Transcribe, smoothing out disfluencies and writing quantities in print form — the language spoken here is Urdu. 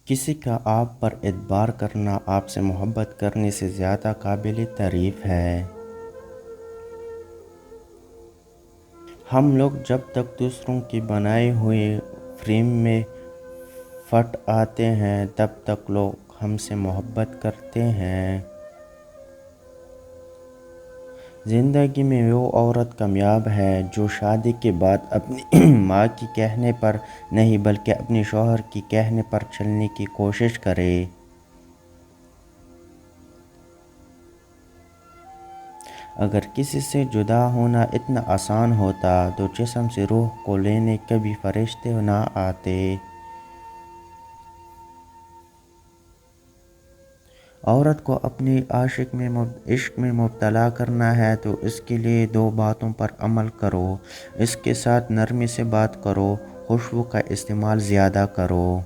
کسی کا آپ پر اعتبار کرنا آپ سے محبت کرنے سے زیادہ قابل تعریف ہے۔ ہم لوگ جب تک دوسروں کی بنائے ہوئے فریم میں پھٹ آتے ہیں تب تک لوگ ہم سے محبت کرتے ہیں۔ زندگی میں وہ عورت کامیاب ہے جو شادی کے بعد اپنی ماں کے کہنے پر نہیں بلکہ اپنے شوہر کے کہنے پر چلنے کی کوشش کرے۔ اگر کسی سے جدا ہونا اتنا آسان ہوتا تو جسم سے روح کو لینے کبھی فرشتے نہ آتے۔ عورت کو اپنے عشق میں مبتلا کرنا ہے تو اس کے لیے دو باتوں پر عمل کرو۔ اس کے ساتھ نرمی سے بات کرو، خوشبو کا استعمال زیادہ کرو۔